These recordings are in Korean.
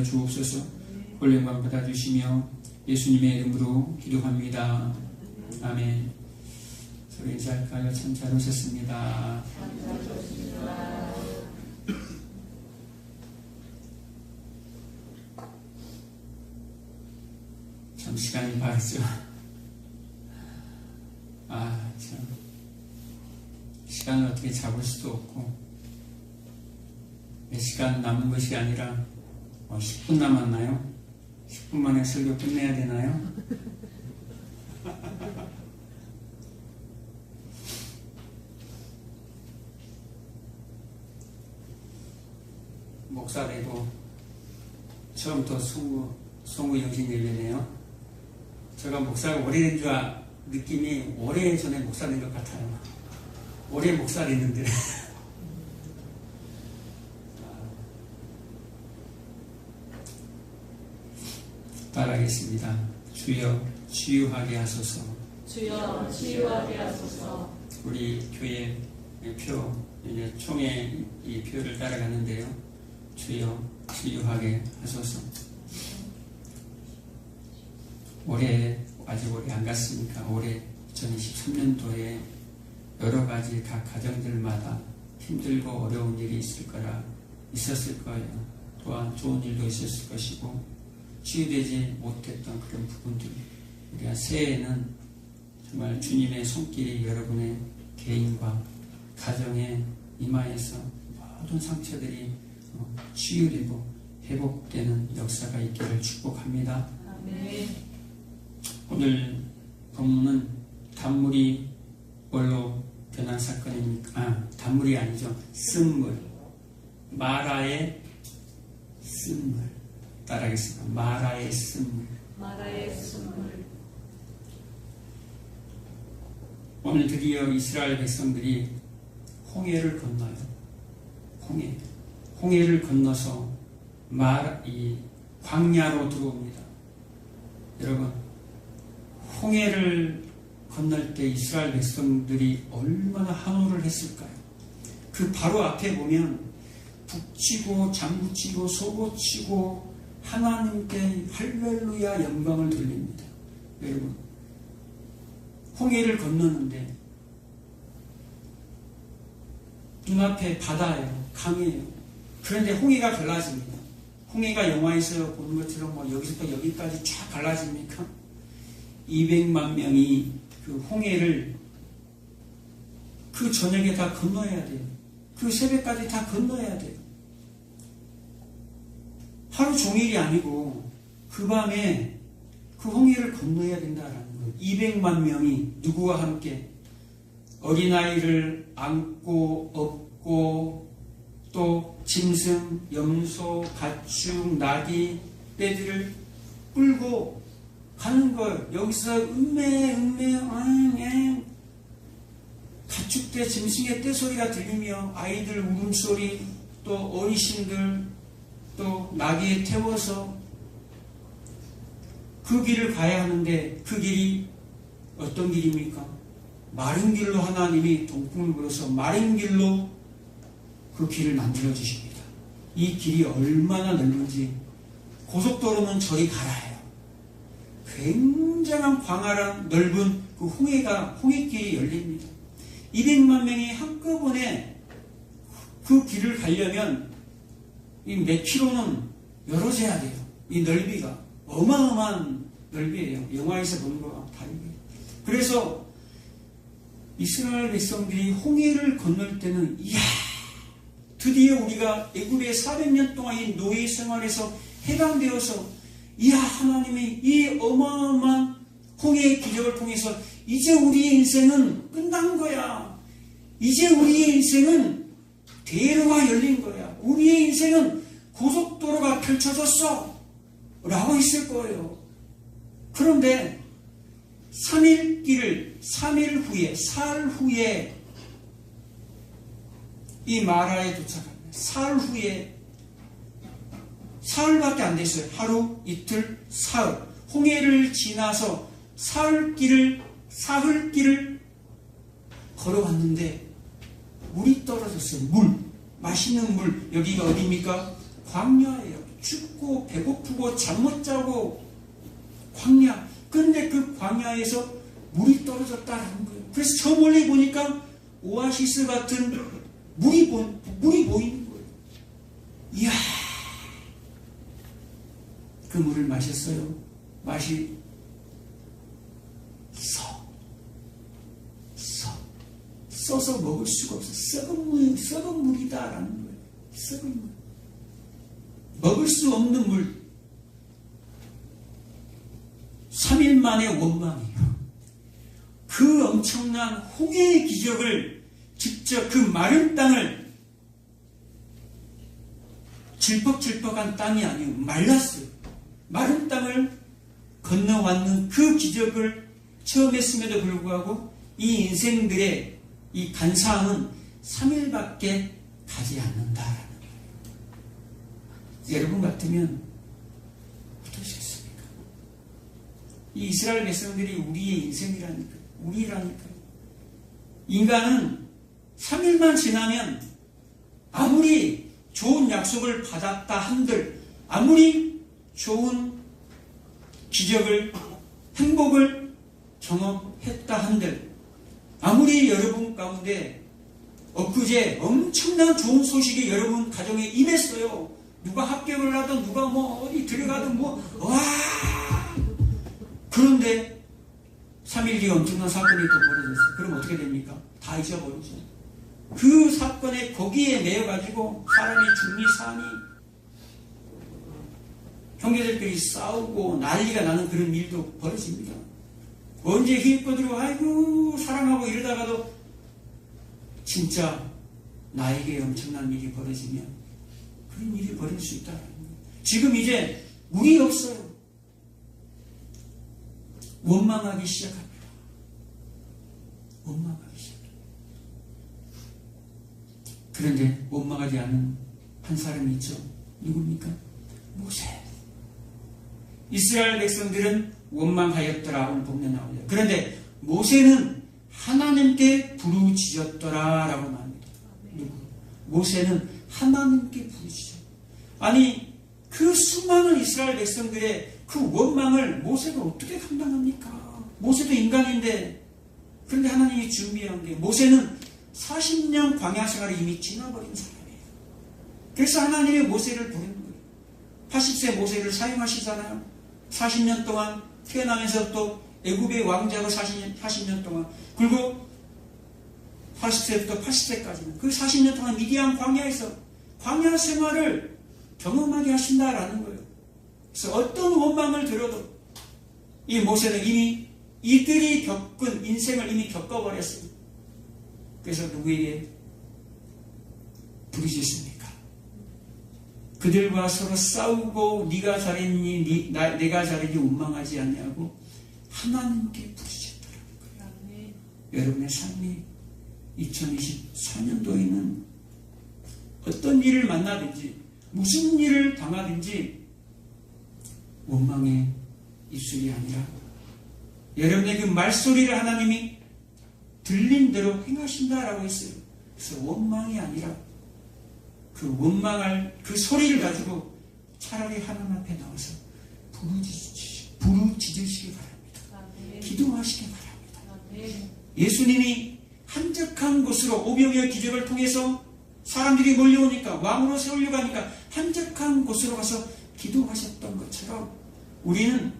주옵소서. 올 영광 받아주시며 예수님의 이름으로 기도합니다. 아멘. 소리 인사할까요? 참 잘 오셨습니다. 참 시간이 빠르죠. 참 시간을 어떻게 잡을 수도 없고, 몇 시간 남은 것이 아니라 10분 남았나요? 10분 만에 설교 끝내야 되나요? 목사되고 처음부터 송구 영신 예배네요. 제가 목사가 오래된 줄 느낌이 오래전에 목사된 것 같아요. 오래 목사됐는데 따라하겠습니다. 주여 치유하게 하소서. 주여 치유하게 하소서. 우리 교회 표, 이제 총회 이 표를 따라가는데요. 주여 치유하게 하소서. 아직 오래 안 갔으니까 올해 2023년도에 여러 가지 각 가정들마다 힘들고 어려운 일이 있었을 거예요. 또한 좋은 일도 있었을 것이고, 치유되지 못했던 그런 부분들, 우리가 새해에는 정말 주님의 손길이 여러분의 개인과 가정에 임하여서 모든 상처들이 치유되고 회복되는 역사가 있기를 축복합니다. 아멘. 오늘 본문은 단물이 뭘로 변한 사건입니까? 단물이 아니죠. 쓴물. 마라의 쓴물. 따라하겠습니다. 마라의 쓴물. 마라의 쓴물. 오늘 드디어 이스라엘 백성들이 홍해를 건너요. 홍해를 건너서 이 광야로 들어옵니다. 여러분, 홍해를 건널 때 이스라엘 백성들이 얼마나 한호를 했을까요? 그 바로 앞에 보면 북치고 장구치고 소고치고 하나님께 할렐루야 영광을 돌립니다. 여러분, 홍해를 건너는데 눈앞에 바다예요. 강이에요. 그런데 홍해가 갈라집니다. 홍해가 영화에서 보는 것처럼 여기서부터 여기까지 쫙 갈라집니까? 200만 명이 그 홍해를 그 저녁에 다 건너야 돼요. 그 새벽까지 다 건너야 돼요. 하루 종일이 아니고 그 밤에 그 홍해를 건너야 된다라는 거예요. 200만 명이 누구와 함께 어린아이를 안고 업고 또 짐승, 염소, 가축, 나귀, 떼들을 끌고 가는 거예요. 여기서 가축 떼, 짐승의 떼소리가 들리며 아이들 울음소리, 또 어르신들, 또 나귀에 태워서 그 길을 가야 하는데, 그 길이 어떤 길입니까? 마른 길로 하나님이 동풍을 불어서 마른 길로 그 길을 만들어 주십니다. 이 길이 얼마나 넓은지, 고속도로는 저리 갈아요. 굉장한 광활한 넓은 그 홍해길이 열립니다. 200만 명이 한꺼번에 그 길을 가려면 이 몇 킬로는 열어줘야 돼요. 이 넓이가 어마어마한 넓이에요. 영화에서 보는 거와 다르게. 그래서 이스라엘 백성들이 홍해를 건널 때는 드디어 우리가 애굽의 400년 동안 이 노예 생활에서 해방되어서 하나님의 이 어마어마한 홍해의 기적을 통해서 이제 우리의 인생은 끝난 거야. 이제 우리의 인생은 대로가 열린 거야. 우리의 인생은 고속도로가 펼쳐졌어 라고 했을 거예요. 그런데 3일 후에, 사흘 후에 이 마라에 도착합니다. 사흘 후에, 사흘밖에 안 됐어요. 하루, 이틀, 사흘. 홍해를 지나서 사흘 길을 걸어왔는데 물이 떨어졌어요. 맛있는 물. 여기가 어디입니까? 광야예요. 춥고 배고프고 잠 못 자고 광야. 그런데 그 광야에서 물이 떨어졌다라는 거예요. 그래서 저 멀리 보니까 오아시스 같은 물이 보이는 거예요. 이야, 그 물을 마셨어요. 맛이 써서 먹을 수가 없어. 썩은 물이다라는 거예요. 썩은 물. 먹을 수 없는 물. 3일 만에 원망이에요. 그 엄청난 홍해의 기적을 직접 그 마른 땅을 질퍽질퍽한 땅이 아니고 말랐어요. 마른 땅을 건너왔는 그 기적을 처음 했음에도 불구하고 이 인생들의 이 간사함은 3일밖에 가지 않는다라는 거예요. 여러분 같으면 어떠시겠습니까? 이 이스라엘 백성들이 우리의 인생이라니까요. 우리라니까요. 인간은 3일만 지나면 아무리 좋은 약속을 받았다 한들, 아무리 좋은 기적을, 행복을 경험했다 한들, 아무리 여러분 가운데 엊그제 엄청난 좋은 소식이 여러분 가정에 임했어요. 누가 합격을 하든 누가 뭐 어디 들어가든 와! 그런데 3일 뒤에 엄청난 사건이 또 벌어졌어요. 그럼 어떻게 됩니까? 다 잊어버리죠. 그 사건에 거기에 매여가지고 사람이 죽니 사니 형제들끼리 싸우고 난리가 나는 그런 일도 벌어집니다. 언제 힘껏들고 아이고 사랑하고 이러다가도 진짜 나에게 엄청난 일이 벌어지면 그런 일이 벌어질 수 있다는 거예요. 지금 이제 물이 없어요. 원망하기 시작합니다. 원망하기 시작합니다. 그런데 원망하지 않은 한 사람이 있죠. 누굽니까? 모세. 이스라엘 백성들은 원망하였더라. 오늘 보면 나옵니다. 그런데 모세는 하나님께 부르짖었더라 라고 말합니다. 누구? 모세는 하나님께 부르짖었다. 아니 그 수많은 이스라엘 백성들의 그 원망을 모세가 어떻게 감당합니까? 모세도 인간인데. 그런데 하나님이 준비한 게 모세는 40년 광야 생활을 이미 지나버린 사람이에요. 그래서 하나님이 모세를 부르는 거예요. 80세 모세를 사용하시잖아요. 40년 동안 태어나면서 또 애굽의 왕자로 40년 동안, 그리고 80세부터 80세까지는 그 40년 동안 미디안 광야에서 광야 생활을 경험하게 하신다라는 거예요. 그래서 어떤 원망을 들어도 이 모세는 이미 이들이 겪은 인생을 이미 겪어버렸어요. 그래서 누구에게 부르짖습니까? 그들과 서로 싸우고 네가 잘했니 내가 잘했니 원망하지 않냐고 하나님께 부르짖더라는 거예요. 여러분의 삶이 2024년도에는 어떤 일을 만나든지 무슨 일을 당하든지 원망의 입술이 아니라 여러분의 그 말소리를 하나님이 들린 대로 행하신다라고 했어요. 그래서 원망이 아니라 그 원망할 그 소리를 가지고 차라리 하나님 앞에 나와서 부르짖으시기 바랍니다. 기도하시기 바랍니다. 예수님이 한적한 곳으로 오병이어 기적을 통해서 사람들이 몰려오니까 왕으로 세우려고 하니까 한적한 곳으로 가서 기도하셨던 것처럼 우리는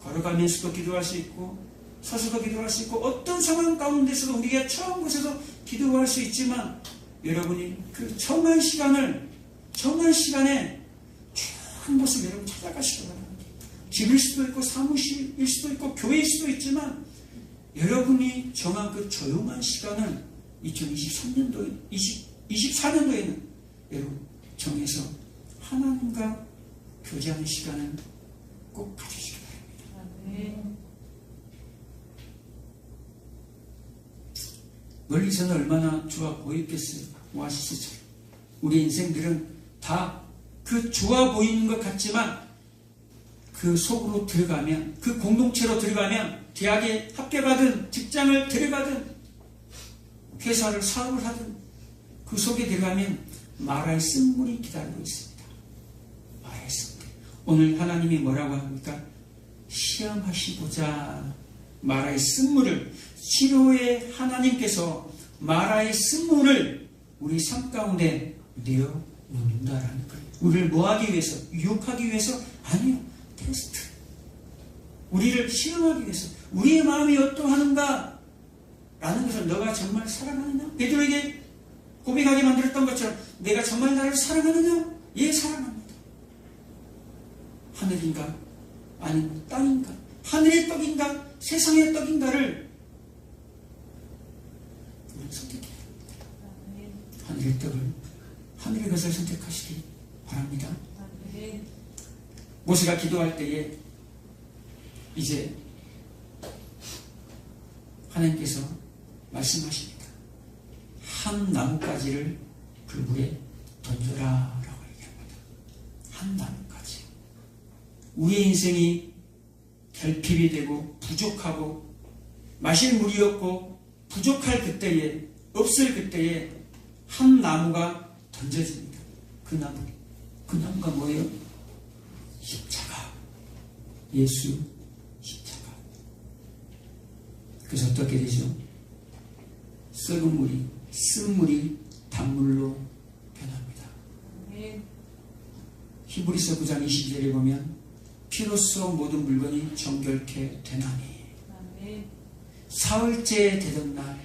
걸어가면서도 기도할 수 있고 서서도 기도할 수 있고 어떤 상황 가운데서도 우리가 처한 곳에서 기도할 수 있지만 여러분이 그 정한 시간에 한 곳을 여러분 찾아가시기 바랍니다. 집일 수도 있고 사무실일 수도 있고 교회일 수도 있지만 여러분이 정한 그 조용한 시간을 2024년도에는 여러분 정해서 하나님과 교제하는 시간을 꼭 가지시기 바랍니다. 멀리서는 얼마나 좋아 보였겠어요. 오아시스처럼. 우리 인생들은 다 그 좋아 보이는 것 같지만 그 속으로 들어가면, 그 공동체로 들어가면, 대학에 합격하든 직장을 들어가든 회사를 사업을 하든 그 속에 들어가면 말할 쓴물이 기다리고 있습니다. 오늘 하나님이 뭐라고 합니까? 시험하시고자 마라의 쓴물을, 치료의 하나님께서 마라의 쓴물을 우리 삶 가운데 내어놓는다라는 거예요. 우리를 뭐하기 위해서? 유혹하기 위해서? 아니요. 테스트. 우리를 시험하기 위해서. 우리의 마음이 어떠하는가? 라는 것을 너가 정말 사랑하느냐? 베드로에게 고백하게 만들었던 것처럼 내가 정말 나를 사랑하느냐? 예, 사랑합니다. 하늘인가? 아니면 땅인가? 하늘의 떡인가? 세상의 떡인가를 우리는 선택해야 합니다. 하늘의 떡을, 하늘의 것을 선택하시기 바랍니다. 모세가 기도할 때에 이제 하나님께서 말씀하십니다. 한 나뭇가지를 그 물에 던져라 라고 얘기합니다. 한 나뭇가지. 우리의 인생이 결핍이 되고 부족하고 마실 물이 없고 부족할 그때에, 없을 그때에 한 나무가 던져집니다. 그 나무가 뭐예요? 십자가. 예수 십자가. 그래서 어떻게 되죠? 썩은 물이, 쓴 물이 단물로 변합니다. 히브리서 9장 22절에 보면 피로써 모든 물건이 정결케 되나니. 사흘째 되던 날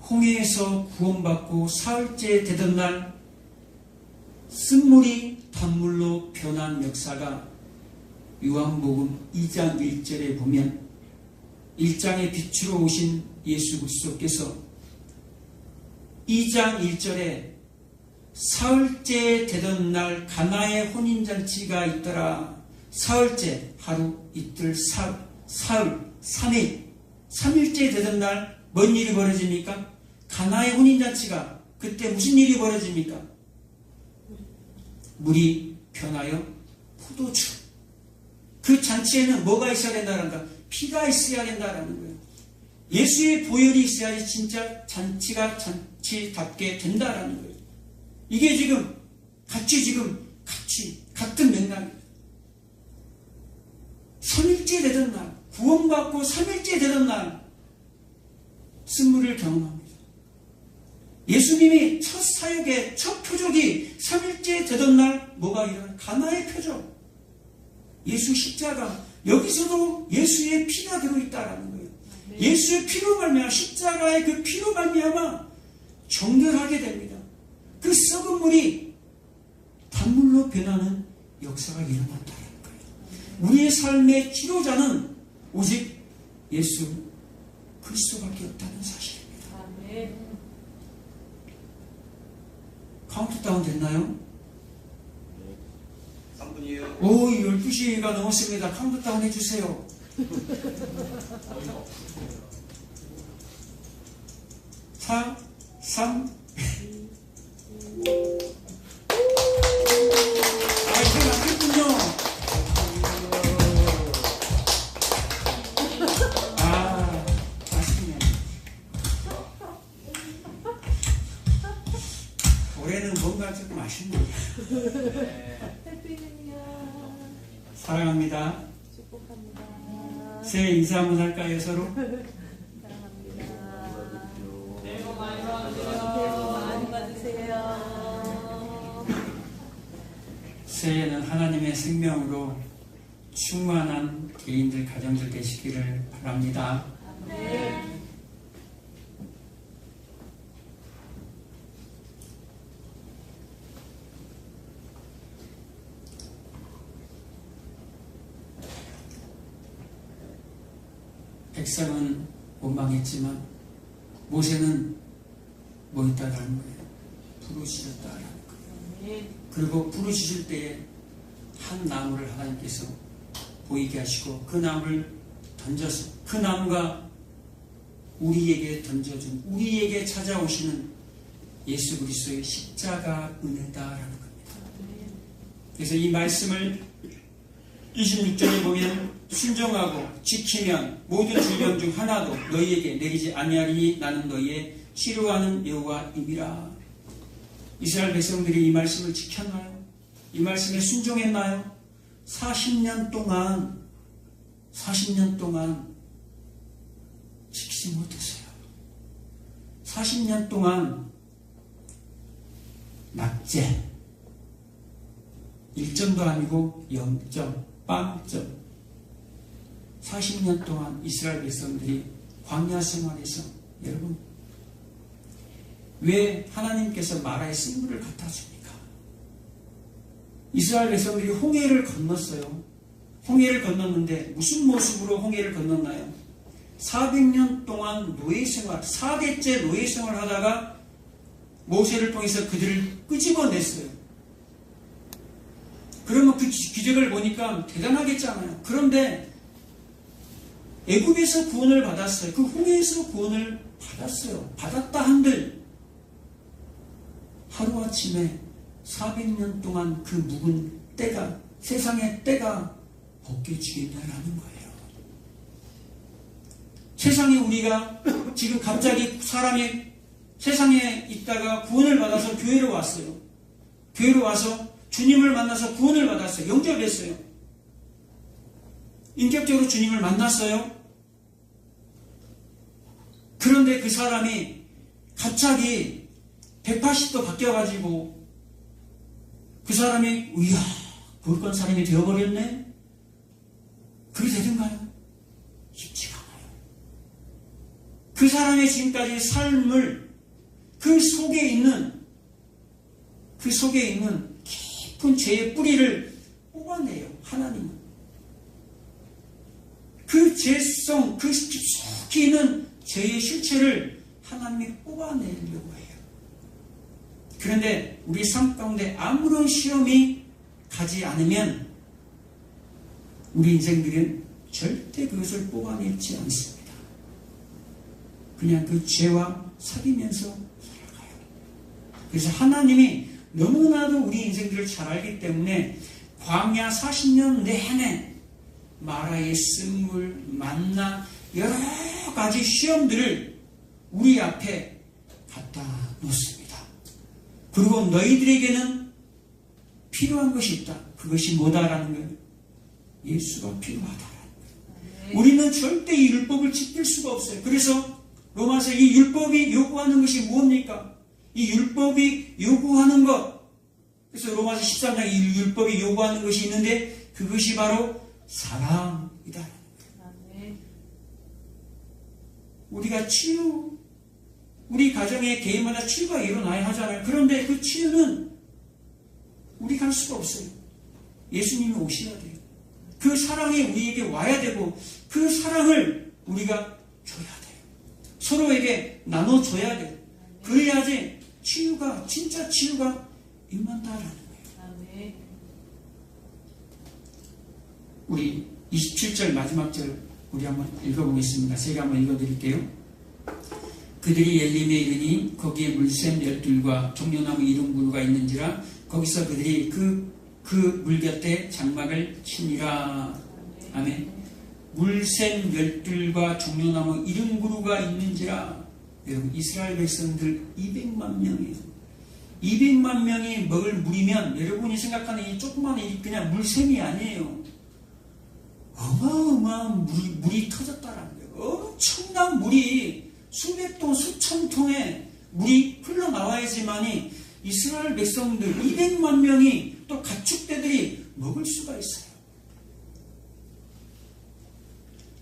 홍해에서 구원받고 사흘째 되던 날 쓴물이 단물로 변한 역사가 요한복음 2장 1절에 보면 1장의 빛으로 오신 예수 그리스도께서 2장 1절에 사흘째 되던 날 가나의 혼인잔치가 있더라. 사흘째, 하루, 이틀, 사흘, 3일, 3일째 되던 날 뭔 일이 벌어집니까? 가나의 혼인잔치가 그때 무슨 일이 벌어집니까? 물이 변하여 포도주. 그 잔치에는 뭐가 있어야 된다는가? 피가 있어야 된다라는 거예요. 예수의 보혈이 있어야지 진짜 잔치가 잔치답게 된다라는 거예요. 이게 지금 같은 맥락이에요. 3일째 되던 날, 구원받고 3일째 되던 날 쓴물을 경험합니다. 예수님이 첫 사역의 첫 표적이 3일째 되던 날 뭐가 일어나요? 가나의 표적. 예수 십자가. 여기서도 예수의 피가 들어있다라는 거예요. 예수의 피로 말미암아, 십자가의 그 피로 말미암아 정결하게 됩니다. 그 썩은 물이 단물로 변하는 역사가 일어난다는 거예요. 우리의 삶의 치료자는 오직 예수 그리스도밖에 없다는 사실입니다. 카운트다운 됐나요? 3분이에요. 오, 12시가 넘었습니다. 카운트다운 해주세요. 4, 3, 이제 맞겠군요. 아쉽네요. 올해는 뭔가 조금 아쉽네요. 사랑합니다. 축복합니다. 새해 인사 한번 할까요, 서로? 사랑합니다. 새해 복 많이 받으세요. 새해에는 하나님의 생명으로 충만한 개인들, 가정들 되시기를 바랍니다. 네. 백성은 원망했지만 모세는 뭐 있다라는 거예요? 부르짖었다라는 거예요. 그리고 부르짖을 때에 한 나무를 하나님께서 보이게 하시고 그 나무를 던져서 그 나무가 우리에게 던져준, 우리에게 찾아오시는 예수 그리스도의 십자가 은혜다라는 겁니다. 그래서 이 말씀을 26절에 보면 순종하고 지키면 모든 질병 중 하나도 너희에게 내리지 아니하리니 나는 너희의 치료하는 여호와임이라. 이스라엘 백성들이 이 말씀을 지켰나요? 이 말씀에 순종했나요? 40년 동안 지키지 못했어요. 40년 동안 낙제 1점도 아니고 0점, 빵점. 40년 동안 이스라엘 백성들이 광야 생활에서, 여러분, 왜 하나님께서 마라의 쓴물을 갖다 줍니까? 이스라엘 백성들이 홍해를 건넜어요. 홍해를 건넜는데 무슨 모습으로 홍해를 건넜나요? 400년 동안 노예생활, 4대째 노예생활을 하다가 모세를 통해서 그들을 끄집어냈어요. 그러면 그 기적을 보니까 대단하겠잖아요. 그런데 애굽에서 구원을 받았어요. 그 홍해에서 구원을 받았어요. 받았다 한들 하루아침에 400년 동안 그 묵은 때가, 세상의 때가 벗겨지겠다라는 거예요. 세상에 우리가 지금 갑자기 사람이 세상에 있다가 구원을 받아서 교회로 왔어요. 교회로 와서 주님을 만나서 구원을 받았어요. 영접했어요. 인격적으로 주님을 만났어요. 그런데 그 사람이 갑자기 180도 바뀌어가지고 그 사람이 이야 거룩한 사람이 되어버렸네? 그게 되던가요? 쉽지가 않아요. 그 사람의 지금까지 삶을 그 속에 있는 깊은 죄의 뿌리를 뽑아내요. 하나님은. 그 죄성, 그 깊숙이 있는 죄의 실체를 하나님이 뽑아내려고 해요. 그런데 우리 삶 가운데 아무런 시험이 가지 않으면 우리 인생들은 절대 그것을 뽑아내지 않습니다. 그냥 그 죄와 사귀면서 살아가요. 그래서 하나님이 너무나도 우리 인생들을 잘 알기 때문에 광야 40년 내내 마라의 쓴물, 만나 여러 가지 시험들을 우리 앞에 갖다 놓습니다. 그리고 너희들에게는 필요한 것이 있다. 그것이 뭐다라는 거예요? 예수가 필요하다라는 거예요. 우리는 절대 이 율법을 지킬 수가 없어요. 그래서 로마서 이 율법이 요구하는 것이 무엇입니까? 이 율법이 요구하는 것. 그래서 로마서 13장에 이 율법이 요구하는 것이 있는데 그것이 바로 사랑이다. 우리가 우리 가정에 개인마다 치유가 일어나야 하잖아요. 그런데 그 치유는 우리가 할 수가 없어요. 예수님이 오셔야 돼요. 그 사랑이 우리에게 와야 되고 그 사랑을 우리가 줘야 돼요. 서로에게 나눠줘야 돼요. 그래야지 진짜 치유가 임한다라는 거예요. 우리 27절 마지막 절 우리 한번 읽어보겠습니다. 제가 한번 읽어드릴게요. 그들이 엘림에 이르니 거기에 물샘 12과 종려나무 70그루가 있는지라 거기서 그들이 그 물 곁에 장막을 치니라. 아멘. 물샘 12과 종려나무 70그루가 있는지라. 여러분 이스라엘 백성들 200만 명이에요. 200만 명이 먹을 물이면 여러분이 생각하는 이 조그만 그냥 물샘이 아니에요. 어마어마한 물이 터졌다라는 거예요. 엄청난 물이 수백 통, 수천 통의 물이 흘러나와야지만이 이스라엘 백성들 200만 명이 또 가축대들이 먹을 수가 있어요.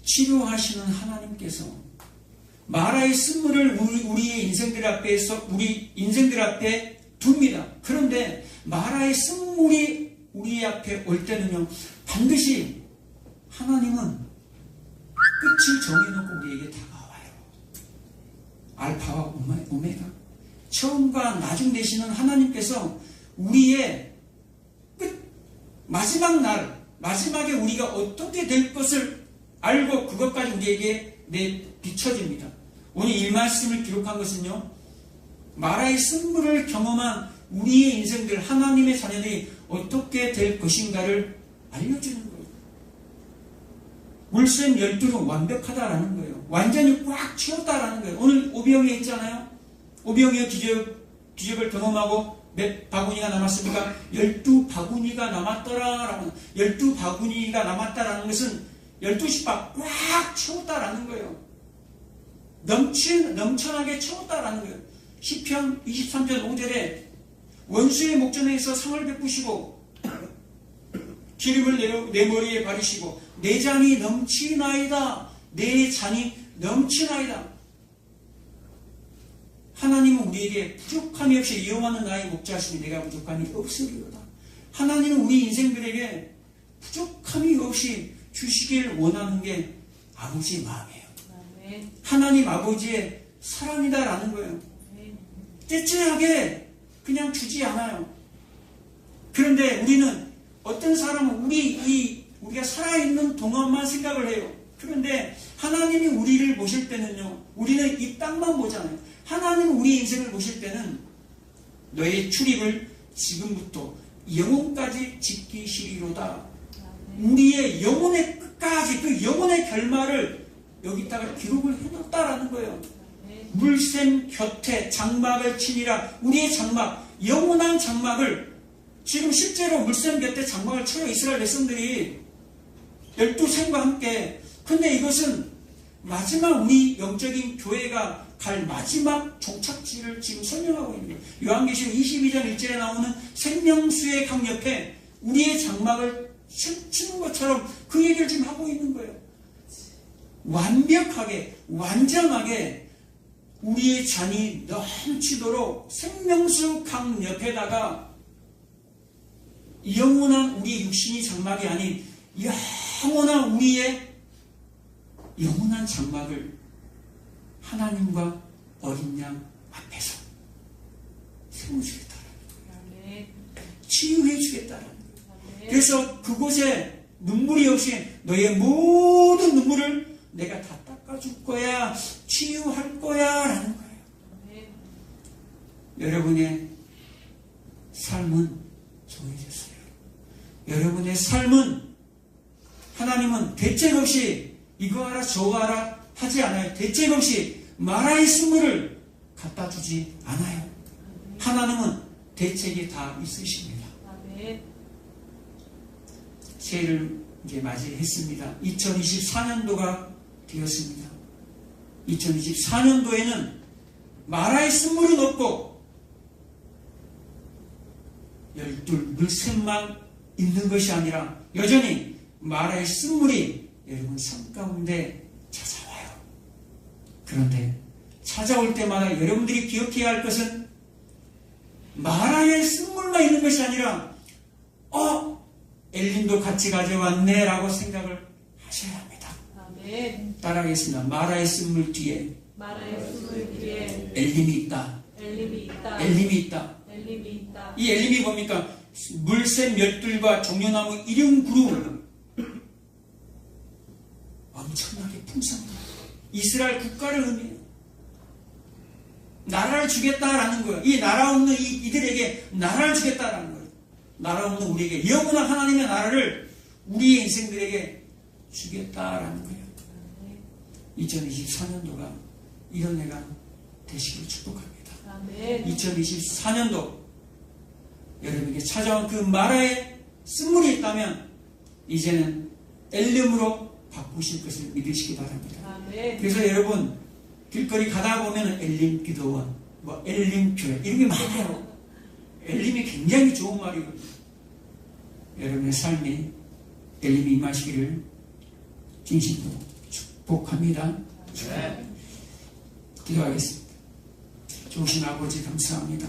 치료하시는 하나님께서 마라의 쓴물을 우리 인생들 앞에 둡니다. 그런데 마라의 쓴물이 우리 앞에 올 때는요, 반드시 하나님은 끝을 정해놓고 우리에게 다가와요. 알파와 오메가, 처음과 나중 되시는 하나님께서 우리의 마지막 날, 마지막에 우리가 어떻게 될 것을 알고 그것까지 우리에게 비춰집니다. 오늘 이 말씀을 기록한 것은요, 마라의 쓴물을 경험한 우리의 인생들, 하나님의 자녀들이 어떻게 될 것인가를 알려주는 거예요. 물샘 12로 완벽하다라는 거예요. 완전히 꽉 채웠다라는 거예요. 오늘 오병이어 했잖아요. 오병이어 기적 기적을 경험하고 몇 바구니가 남았습니까? 12바구니가 남았더라라는 12바구니가 남았다라는 것은 12씩 꽉 채웠다라는 거예요. 넘쳐나게 채웠다라는 거예요. 시편 23편 5절에 원수의 목전에서 상을 베푸시고 기름을 내 머리에 바르시고 내 잔이 넘치나이다. 내 잔이 넘치나이다. 하나님은 우리에게 부족함이 없이 여호와는 나의 목자시니 내가 부족함이 없으리로다. 하나님은 우리 인생들에게 부족함이 없이 주시길 원하는 게 아버지의 마음이에요. 아멘. 하나님 아버지의 사랑이다라는 거예요. 째째하게 그냥 주지 않아요. 그런데 우리는 어떤 사람은 우리가 살아있는 동안만 생각을 해요. 그런데 하나님이 우리를 보실 때는요, 우리는 이 땅만 보잖아요. 하나님은 우리 인생을 보실 때는 너의 출입을 지금부터 영혼까지 지키시리로다. 우리의 영혼의 끝까지 그 영혼의 결말을 여기다가 기록을 해놨다라는 거예요. 물샘 곁에 장막을 치니라. 우리의 장막, 영원한 장막을 지금 실제로 물샘 곁에 장막을 쳐요. 이스라엘 백성들이 12샘과 함께. 근데 이것은 마지막 우리 영적인 교회가 갈 마지막 종착지를 지금 설명하고 있는 거예요. 요한계시록 22장 1절에 나오는 생명수의 강 옆에 우리의 장막을 치는 것처럼 그 얘기를 지금 하고 있는 거예요. 완벽하게 완전하게 우리의 잔이 넘치도록 생명수 강 옆에다가 영원한 우리 육신이 장막이 아닌 영원한 우리의 영원한 장막을 하나님과 어린 양 앞에서 세워주겠다라는 거예요. 치유해 주겠다라는 거예요. 그래서 그곳에 눈물이 없이 너의 모든 눈물을 내가 다 닦아줄 거야, 치유할 거야 라는 거예요. 여러분의 삶은 정해졌어요. 여러분의 삶은 하나님은 대책 없이 이거 하라 저거 하라 하지 않아요. 대책 없이 마라의 쓴물을 갖다 주지 않아요. 하나님은 대책이 다 있으십니다. 새해를 이제 맞이했습니다. 2024년도가 되었습니다. 2024년도에는 마라의 쓴물은 없고 12 물샘만 있는 것이 아니라 여전히 마라의 쓴물이 여러분 삶 가운데 찾아와요. 그런데 찾아올 때마다 여러분들이 기억해야 할 것은 마라의 쓴물만 있는 것이 아니라 엘림도 같이 가져왔네 라고 생각을 하셔야 합니다. 아멘. 따라하겠습니다. 마라의 쓴물 뒤에 마라의 숨을 뒤에 엘림이 있다. 엘림이 있다. 엘림이 있다. 엘림이 있다. 이 엘림이 뭡니까? 물샘 멸들과 종려나무 일용 그루 엄청나게 풍성합니다. 이스라엘 국가를 의미해요. 나라를 주겠다라는 거예요. 이 나라 없는 이들에게 나라를 주겠다라는 거예요. 나라 없는 우리에게 영원한 하나님의 나라를 우리의 인생들에게 주겠다라는 거예요. 2024년도가 이런 해가 되시길 축복합니다. 아멘. 2024년도 여러분에게 찾아온 그 마라의 쓴물이 있다면 이제는 엘림으로 바꾸실 것을 믿으시기 바랍니다. 아멘. 그래서 여러분 길거리 가다 보면 엘림 기도원, 엘림 교회 이런 게 많아요. 엘림이 굉장히 좋은 말이거든요. 여러분의 삶에 엘림이 임하시기를 진심으로 축복합니다. 기도하겠습니다. 좋으신 아버지 감사합니다.